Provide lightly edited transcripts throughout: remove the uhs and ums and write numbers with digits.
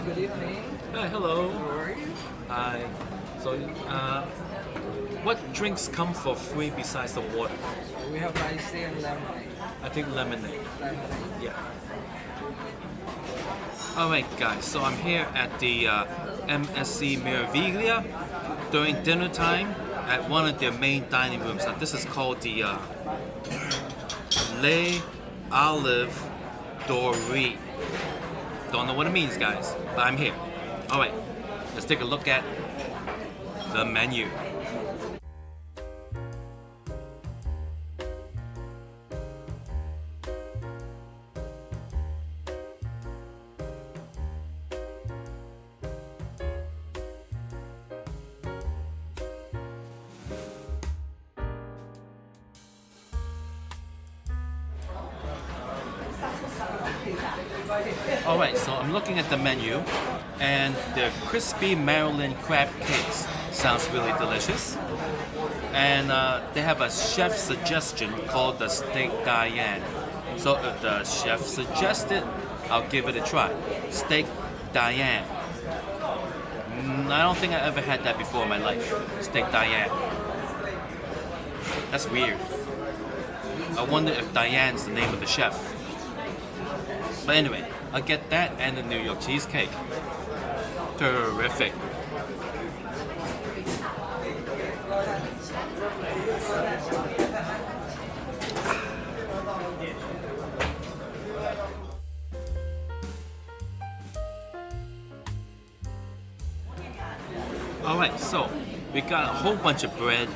good evening. Hi, hello. Doree. Hi. So, what drinks come for free besides the water? We have iced tea and lemonade. I think lemonade. Lemonade. Yeah. Alright guys, so I'm here at the MSC Meraviglia during dinner time at one of their main dining rooms. Now this is called the Les Olive Doree. Don't know what it means guys, but I'm here. Alright, let's take a look at the menu. Alright, so I'm looking at the menu and the crispy Maryland crab cakes sounds really delicious. And they have a chef suggestion called the Steak Diane. So if the chef suggested, I'll give it a try. Steak Diane. I don't think I ever had that before in my life. Steak Diane. That's weird. I wonder if Diane's the name of the chef. But anyway, I'll get that and the New York cheesecake. Terrific. Alright, so we got a whole bunch of bread.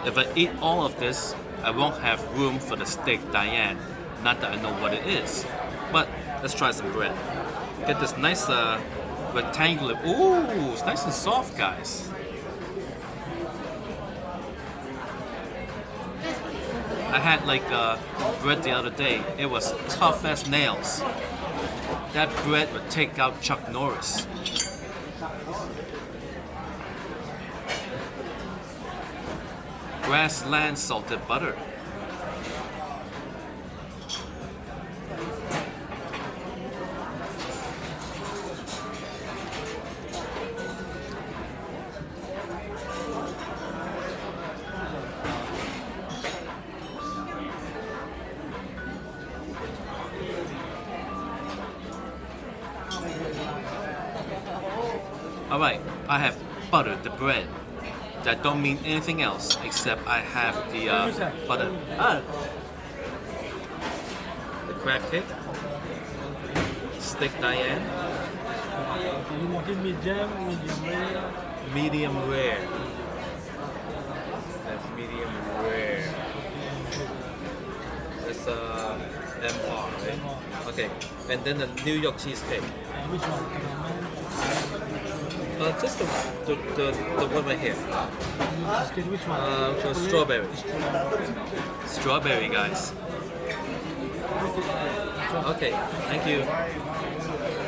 If I eat all of this, I won't have room for the steak Diane. Not that I know what it is. But let's try some bread. Get this nice rectangular. Ooh, it's nice and soft, guys. I had like bread the other day. It was tough as nails. That bread would take out Chuck Norris. Grassland salted butter. Alright, I have buttered the bread. That don't mean anything else except I have the butter. The crab cake. Steak Diane. You want it medium, medium rare? Medium rare. That's medium rare. That's MR, right? Okay. And then the New York cheesecake. Which one? Just the one right here. Cheesecake, which one? Strawberry. Strawberry, guys. Okay, thank you.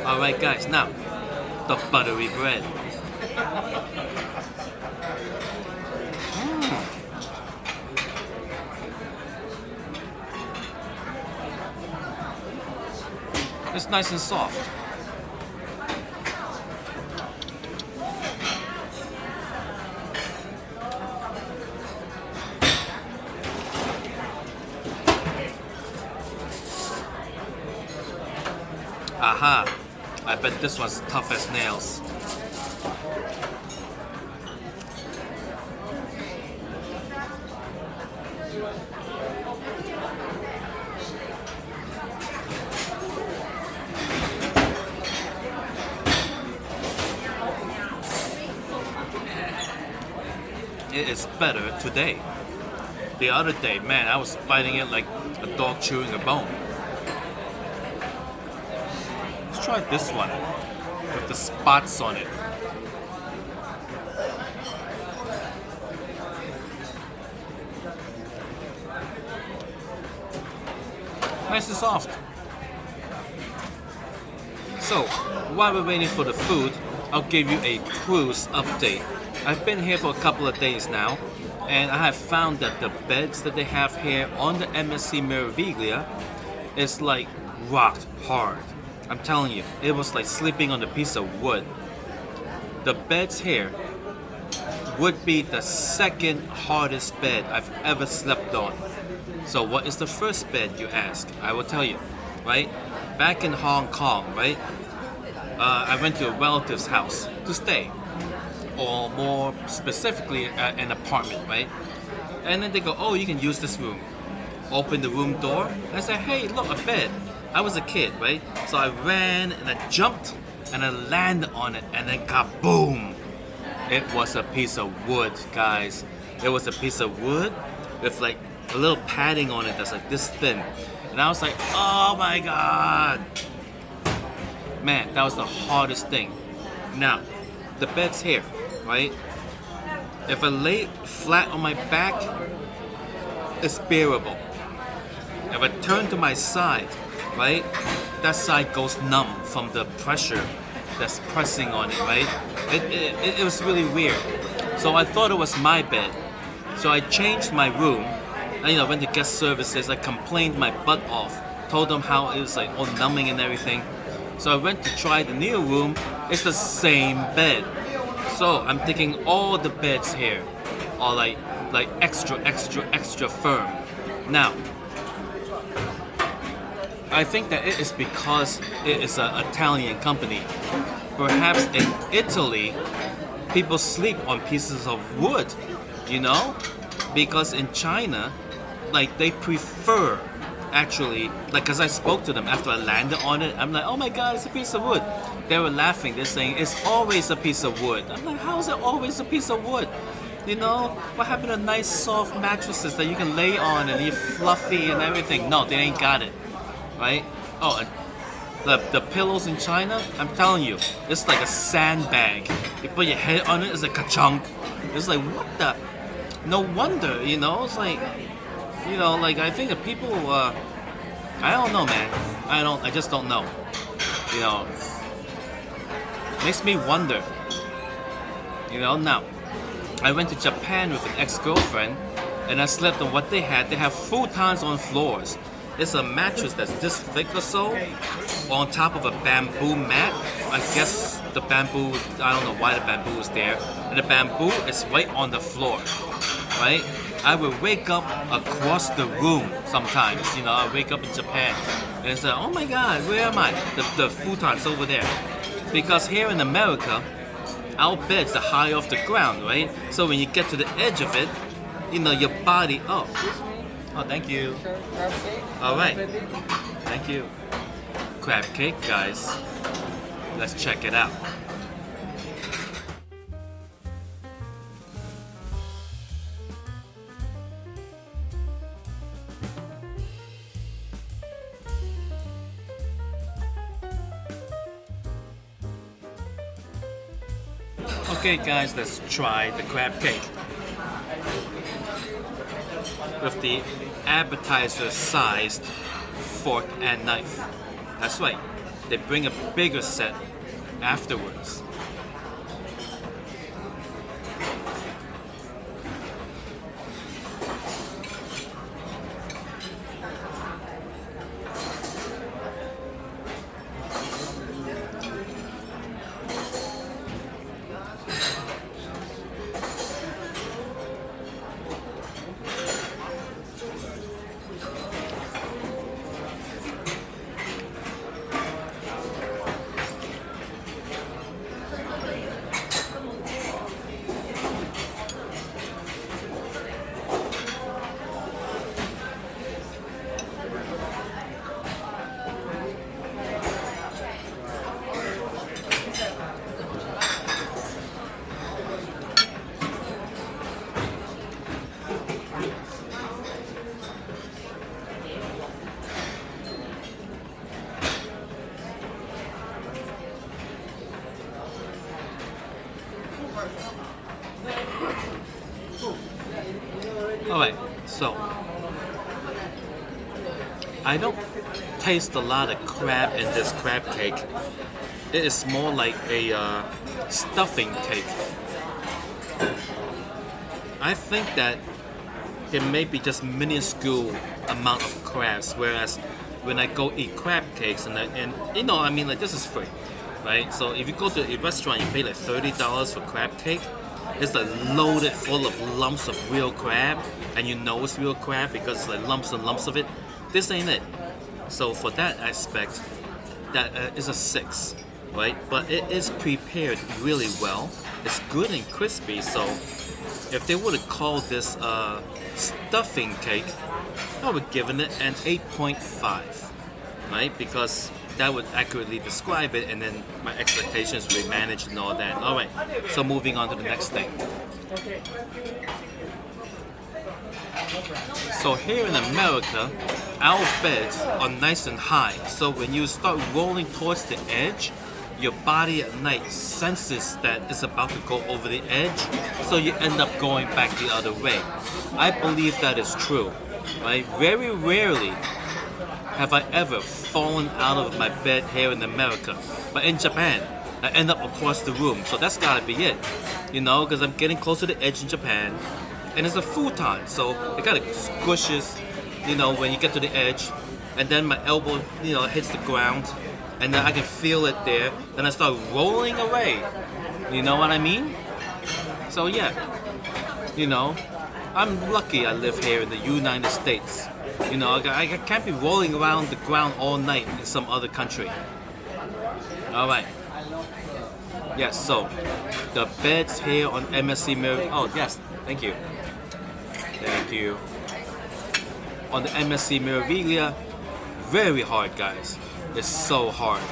Alright, guys, now the buttery bread. It's nice and soft. Aha! I bet this one's tough as nails. It is better today. The other day, man, I was biting it like a dog chewing a bone. Let's try this one with the spots on it. Nice and soft. So, while we're waiting for the food, I'll give you a cruise update. I've been here for a couple of days now, and I have found that the beds that they have here on the MSC Meraviglia is like rock hard. I'm telling you, it was like sleeping on a piece of wood. The beds here would be the second hardest bed I've ever slept on. So what is the first bed, you ask? I will tell you, right? Back in Hong Kong, right? I went to a relative's house to stay, or more specifically, an apartment, right? And then they go, oh, you can use this room. Open the room door. I said, hey, look, a bed. I was a kid, right? So I ran and I jumped and I landed on it and then kaboom! It was a piece of wood, guys. It was a piece of wood with like a little padding on it that's like this thin. And I was like, oh my god! Man, that was the hardest thing. Now, the bed's here, right? If I lay flat on my back, it's bearable. If I turn to my side, right, that side goes numb from the pressure that's pressing on it, right? It was really weird. So I thought it was my bed. So I changed my room. I went to guest services. I complained my butt off. Told them how it was like all numbing and everything. So I went to try the new room. It's the same bed. So I'm thinking all the beds here are like extra firm. Now, I think that it is because it is an Italian company. Perhaps in Italy, people sleep on pieces of wood, because in China, like they prefer actually, like, because I spoke to them after I landed on it. I'm like, oh my god, it's a piece of wood. They were laughing. They're saying it's always a piece of wood. I'm like, how is it always a piece of wood? What happened to nice soft mattresses that you can lay on and you're fluffy and everything? No, they ain't got it, right? Oh, and the pillows in China, I'm telling you, it's like a sandbag. You put your head on it, it's like ka-chunk. It's like, what the? No wonder, it's like, like I think the people, I don't know, man. I just don't know. Makes me wonder. Now, I went to Japan with an ex-girlfriend and I slept on what they had. They have futons on floors. It's a mattress that's this thick or so on top of a bamboo mat. I guess the bamboo, I don't know why the bamboo is there. And the bamboo is right on the floor, right? I would wake up across the room sometimes. I wake up in Japan and it's like, oh my god, where am I? The futon's over there. Because here in America, our beds are high off the ground, right? So when you get to the edge of it, your body, oh, thank you. All right, thank you. Crab cake, guys. Let's check it out. Okay guys, let's try the crab cake. With the appetizer-sized fork and knife. That's right, they bring a bigger set afterwards. Alright, so I don't taste a lot of crab in this crab cake. It is more like a stuffing cake. I think that it may be just minuscule amount of crabs, whereas when I go eat crab cakes, and you know, I mean, like, this is free, right? So if you go to a restaurant, you pay like $30 for crab cake. It's like loaded full of lumps of real crab, and you know it's real crab because it's like lumps and lumps of it. This ain't it. So for that aspect, that is a 6, right? But it is prepared really well. It's good and crispy. So if they would have called this stuffing cake, I would give it an 8.5, right? Because that would accurately describe it, and then my expectations would be managed and all that. All right, so moving on to the next thing. So here in America, our beds are nice and high. So when you start rolling towards the edge, your body at night senses that it's about to go over the edge, so you end up going back the other way. I believe that is true, right? Very rarely have I ever fallen out of my bed here in America. But in Japan, I end up across the room. So that's gotta be it. You know, because I'm getting close to the edge in Japan. And it's a futon, so it kind of squishes, you know, when you get to the edge. And then my elbow, you know, hits the ground. And then I can feel it there. Then I start rolling away. You know what I mean? So yeah, you know, I'm lucky I live here in the United States. You know, I can't be rolling around the ground all night in some other country. Alright. Yes, so the beds here on MSC Meraviglia. Oh, yes, thank you. Thank you. On the MSC Meraviglia, very hard, guys. It's so hard.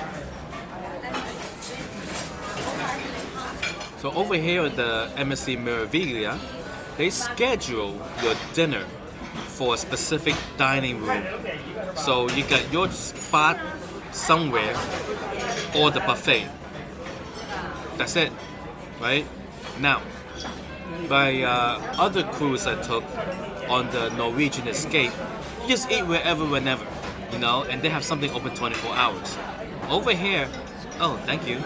So over here at the MSC Meraviglia, they schedule your dinner for a specific dining room. So you got your spot somewhere or the buffet. That's it, right? Now, by other cruise I took on the Norwegian Escape, you just eat wherever, whenever, you know, and they have something open 24 hours. Over here, oh, thank you.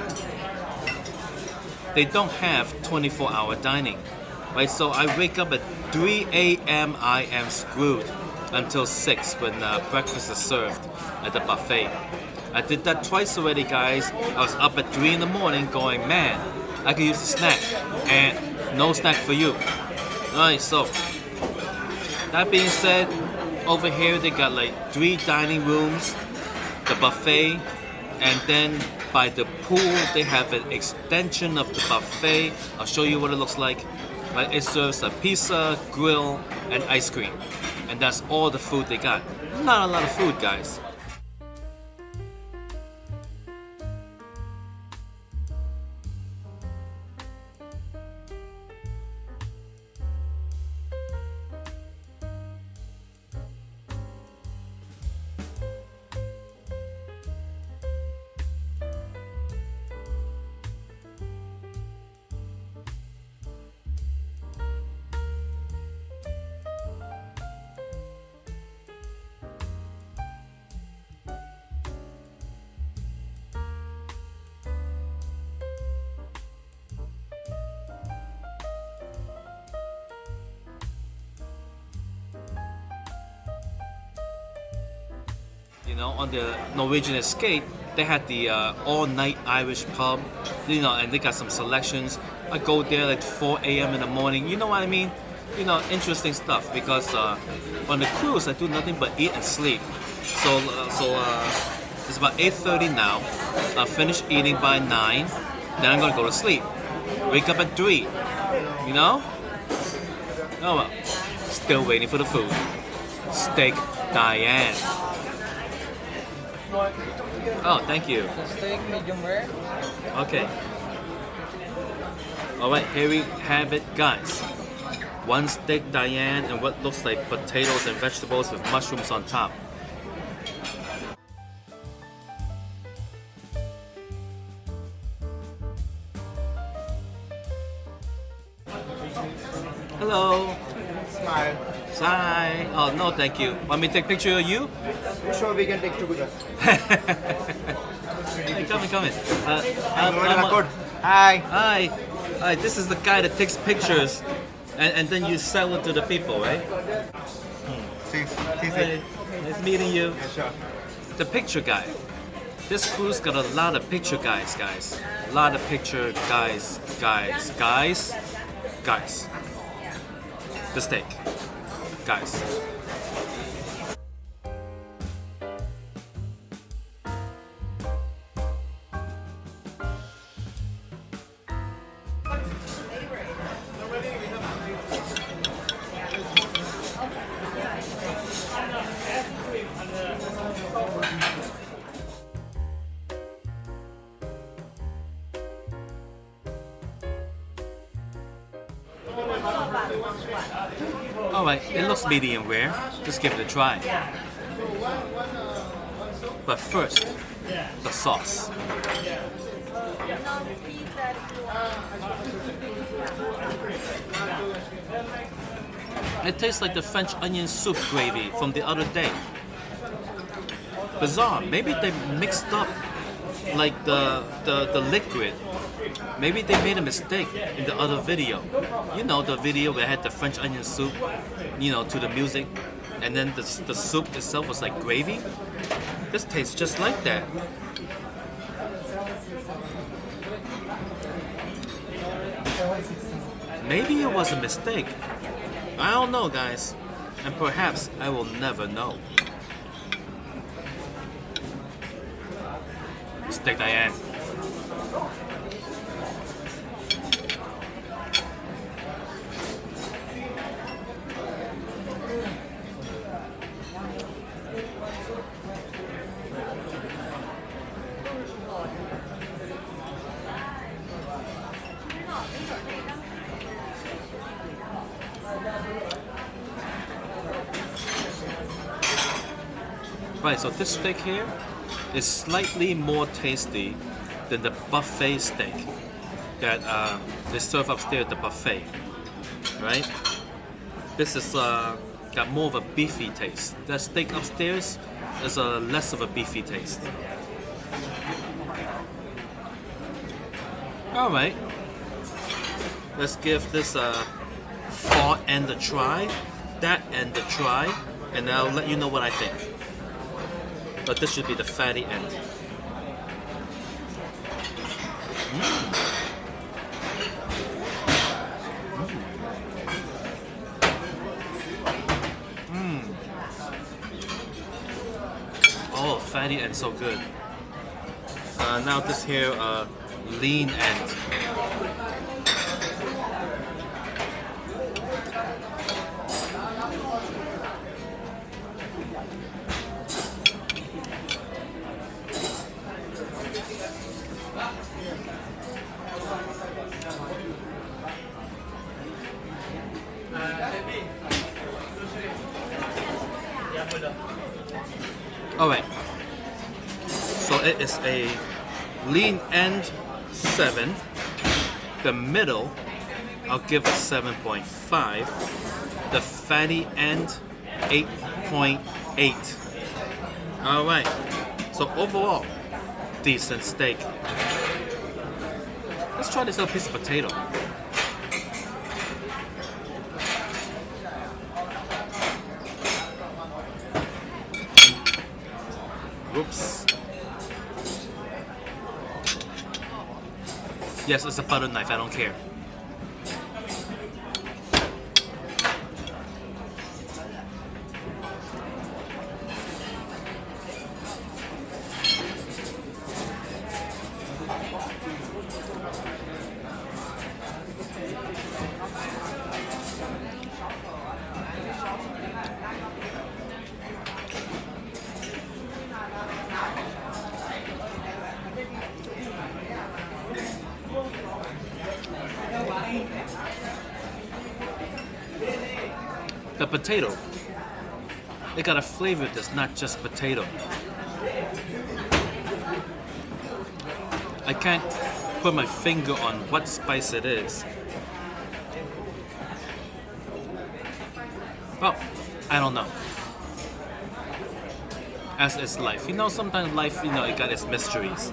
They don't have 24-hour dining, right? So I wake up at 3 a.m. I am screwed until 6 when breakfast is served at the buffet. I did that twice already, guys. I was up at 3 in the morning going, man, I could use a snack, and no snack for you. Alright, so that being said, over here they got like 3 dining rooms, the buffet, and then by the pool they have an extension of the buffet. I'll show you what it looks like. But it serves a pizza, grill, and ice cream. And that's all the food they got. Not a lot of food, guys. You know, on the Norwegian Escape, they had the all-night Irish pub, you know, and they got some selections. I go there like 4 a.m. in the morning, you know what I mean? You know, interesting stuff, because on the cruise, I do nothing but eat and sleep. So it's about 8:30 now. I'll finish eating by 9, then I'm gonna go to sleep. Wake up at 3, you know? Oh well, still waiting for the food. Steak Diane. Oh, thank you. So steak, medium rare. Okay. Alright, here we have it, guys. 1 steak Diane and what looks like potatoes and vegetables with mushrooms on top. Hello. Smile. Hi. Oh, no, thank you. Want me to take a picture of you? Sure, we can take together. Hey, come in. Good. Hi. Hi. Hi. This is the guy that takes pictures and then you sell it to the people, right? See, Hey, nice meeting you. Yeah, sure. the picture guy. This crew's got a lot of picture guys, guys. A lot of picture guys. The steak. Guys. Alright, it looks medium rare. Just give it a try. But first, the sauce. It tastes like the French onion soup gravy from the other day. Bizarre. Maybe they mixed up like the liquid. Maybe they made a mistake in the other video. You know, the video where I had the French onion soup, you know, to the music, and then the soup itself was like gravy. This tastes just like that. Maybe it was a mistake. I don't know, guys. And perhaps I will never know. Steak Diane. Right, so this steak here is slightly more tasty than the buffet steak that they serve upstairs at the buffet, right? This is got more of a beefy taste. That steak upstairs is less of a beefy taste. All right, let's give this far end a try, that end a try, and I'll let you know what I think. But this should be the fatty end. Oh, fatty end, so good. Now this here lean end. Alright, so it is a lean end 7, the middle I'll give a 7.5, the fatty end 8.8. Alright, so overall, decent steak. Let's try this little piece of potato. Whoops. Yes, it's a butter knife, I don't care. The potato, it got a flavor that's not just potato. I can't put my finger on what spice it is. Well, I don't know. As is life. You know, sometimes life, you know, it got its mysteries.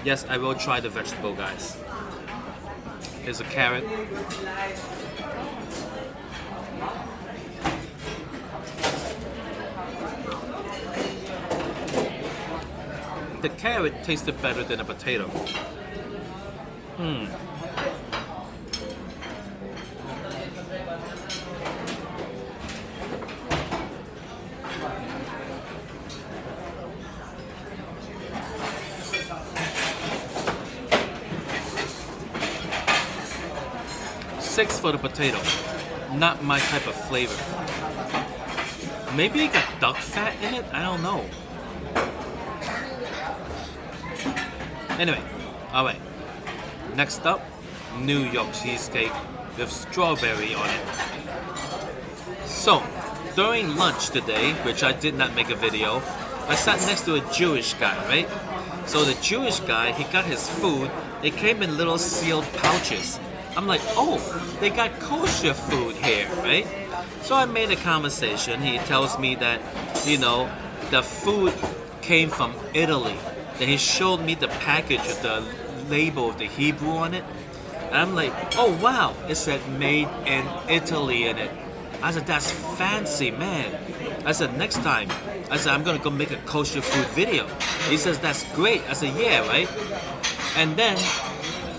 Yes, I will try the vegetable, guys. Here's a carrot. carrot tasted better than a potato. Six for the potato. Not my type of flavor. Maybe it got duck fat in it? I don't know. Anyway, alright. Next up, New York cheesecake with strawberry on it. So, during lunch today, which I did not make a video, I sat next to a Jewish guy, right? So the Jewish guy, he got his food, it came in little sealed pouches. I'm like, oh, they got kosher food here, right? So I made a conversation. He tells me that, the food came from Italy. Then he showed me the package with the label with the Hebrew on it. And I'm like, oh wow, it said made in Italy in it. I said, that's fancy, man. I said, next time, I'm gonna go make a kosher food video. He says, that's great. I said, yeah, right? And then,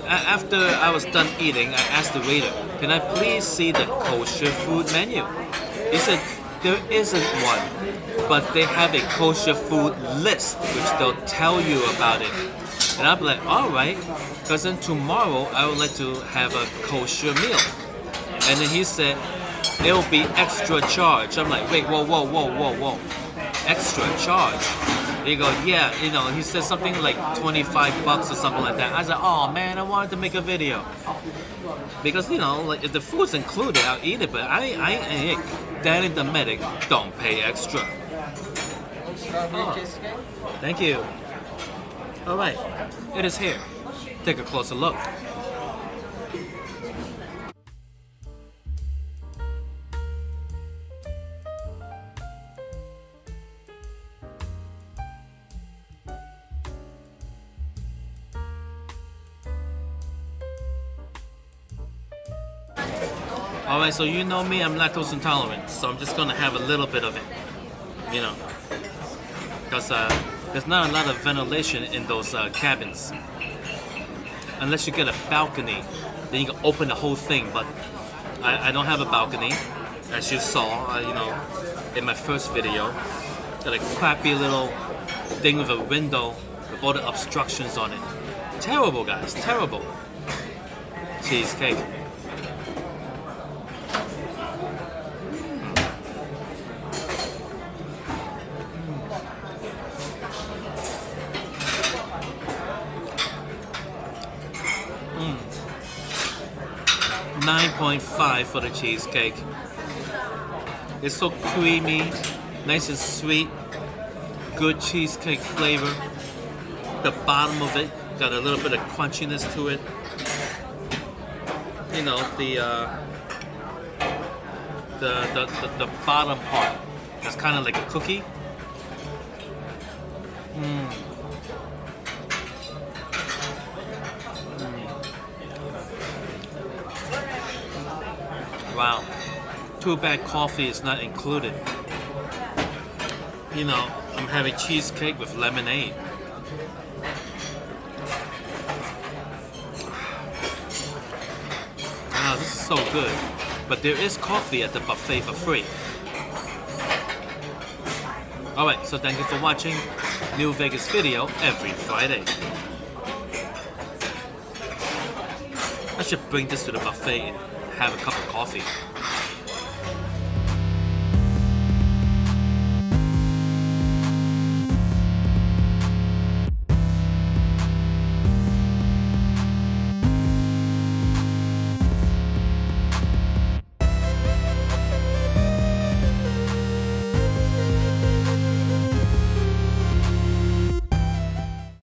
after I was done eating, I asked the waiter, can I please see the kosher food menu? He said, there isn't one, but they have a kosher food list, which they'll tell you about it. And I'm like, all right, because then tomorrow I would like to have a kosher meal. And then he said, it'll be extra charge. I'm like, wait, whoa. Extra charge? He goes, yeah, he said something like $25 or something like that. I said, oh man, I wanted to make a video. Because, like if the food's included, I'll eat it, but I Danny the medic don't pay extra. Strawberry cheesecake. Thank you. Alright, it is here. Take a closer look. Alright, so you know me, I'm lactose intolerant, so I'm just gonna have a little bit of it. Because there's not a lot of ventilation in those cabins. Unless you get a balcony, then you can open the whole thing, but I don't have a balcony. As you saw, in my first video. Got a crappy little thing with a window with all the obstructions on it. Terrible, guys, terrible. Cheesecake. 9.5 for the cheesecake. It's so creamy, nice and sweet, good cheesecake flavor. The bottom of it got a little bit of crunchiness to it. The bottom part is kind of like a cookie. Wow, too bad coffee is not included. I'm having cheesecake with lemonade. Wow, this is so good. But there is coffee at the buffet for free. Alright, so thank you for watching New Vegas video every Friday. I should bring this to the buffet and have a cup of coffee.